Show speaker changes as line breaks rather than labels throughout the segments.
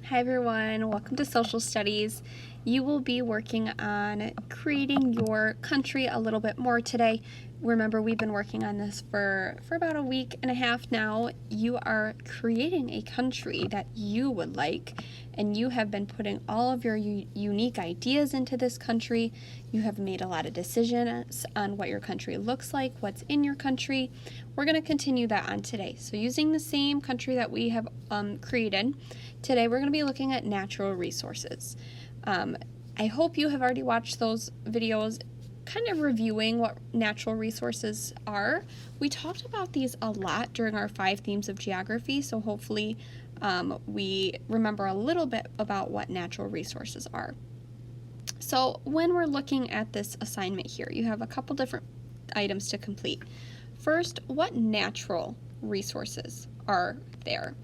Hi everyone, welcome to Social Studies. You will be working on creating your country a little bit more today. Remember, we've been working on this for about a week and a half now. You are creating a country that you would like, and you have been putting all of your unique ideas into this country. You have made a lot of decisions on what your country looks like, what's in your country. We're going to continue that on today. So using the same country that we have created, today we're going to be looking at natural resources. I hope you have already watched those videos kind of reviewing what natural resources are. We talked about these a lot during our 5 themes of geography, so hopefully we remember a little bit about what natural resources are. So when we're looking at this assignment here, you have a couple different items to complete. First, what natural resources are there?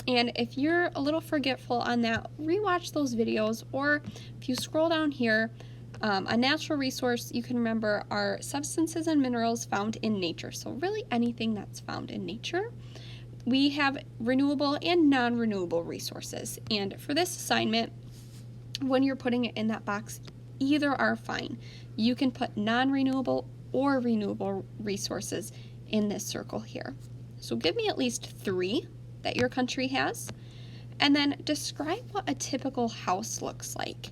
And if you're a little forgetful on that, rewatch those videos, or if you scroll down here, a natural resource you can remember are substances and minerals found in nature. So really anything that's found in nature. We have renewable and non-renewable resources. And for this assignment, when you're putting it in that box, either are fine. You can put non-renewable or renewable resources in this circle here. So give me at least 3 that your country has, and then describe what a typical house looks like.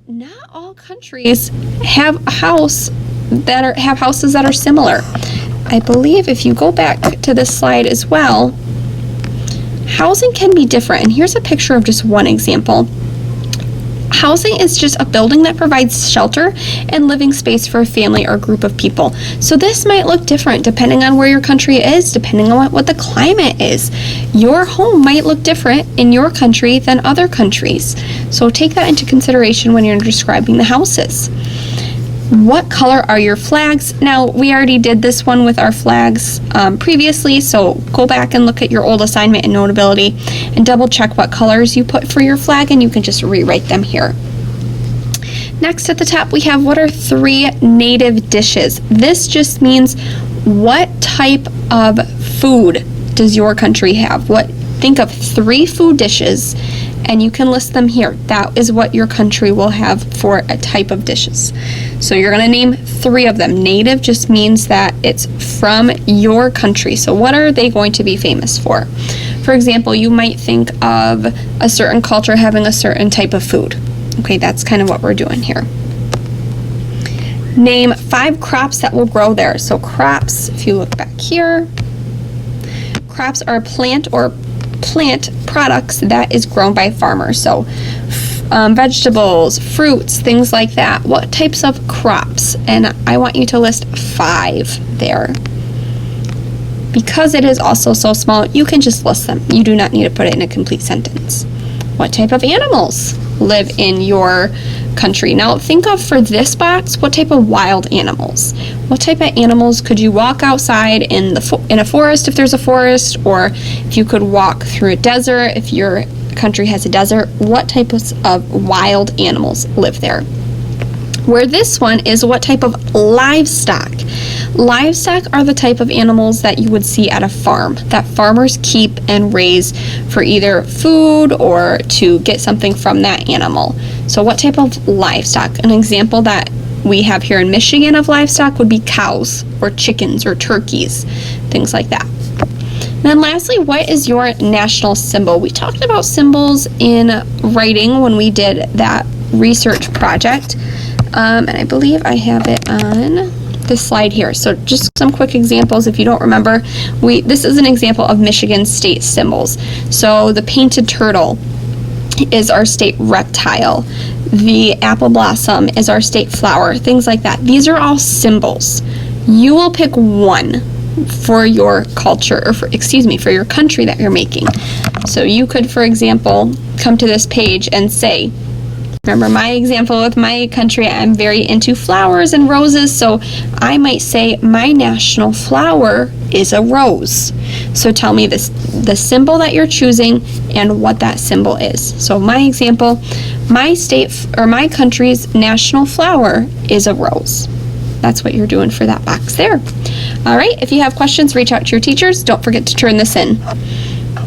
Not all countries have houses that are similar. I believe if you go back to this slide as well, housing can be different, and here's a picture of just one example. Housing is just a building that provides shelter and living space for a family or group of people. So this might look different depending on where your country is, depending on what the climate is. Your home might look different in your country than other countries. So take that into consideration when you're describing the houses. What color are your flags? Now, we already did this one with our flags previously, so go back and look at your old assignment in Notability and double check what colors you put for your flag, and you can just rewrite them here. Next at the top, we have what are 3 native dishes. This just means what type of food does your country have? Think of 3 food dishes, and you can list them here. That is what your country will have for a type of dishes. So you're going to name 3 of them. Native just means that it's from your country. So what are they going to be famous for? For example, you might think of a certain culture having a certain type of food. Okay, that's kind of what we're doing here. Name 5 crops that will grow there. So crops, if you look back here, crops are plant products that is grown by farmers. So vegetables, fruits, things like that. What types of crops? And I want you to list 5 there. Because it is also so small, you can just list them. You do not need to put it in a complete sentence. What type of animals live in your country? Now think of, for this box, what type of wild animals? What type of animals could you walk outside in a forest if there's a forest, or if you could walk through a desert if your country has a desert? What types of wild animals live there? Where this one is what type of livestock. Livestock are the type of animals that you would see at a farm that farmers keep and raise for either food or to get something from that animal. So what type of livestock? An example that we have here in Michigan of livestock would be cows or chickens or turkeys, things like that. And then lastly, what is your national symbol? We talked about symbols in writing when we did that research project. And I believe I have it on this slide here. So just some quick examples if you don't remember. This is an example of Michigan state symbols. So the painted turtle is our state reptile. The apple blossom is our state flower, things like that. These are all symbols. You will pick one for your culture, or for your country that you're making. So you could, for example, come to this page and say, remember my example with my country, I'm very into flowers and roses, so I might say my national flower is a rose. So tell me the symbol that you're choosing and what that symbol is. So my example, my state or my country's national flower is a rose. That's what you're doing for that box there. All right, if you have questions, reach out to your teachers. Don't forget to turn this in.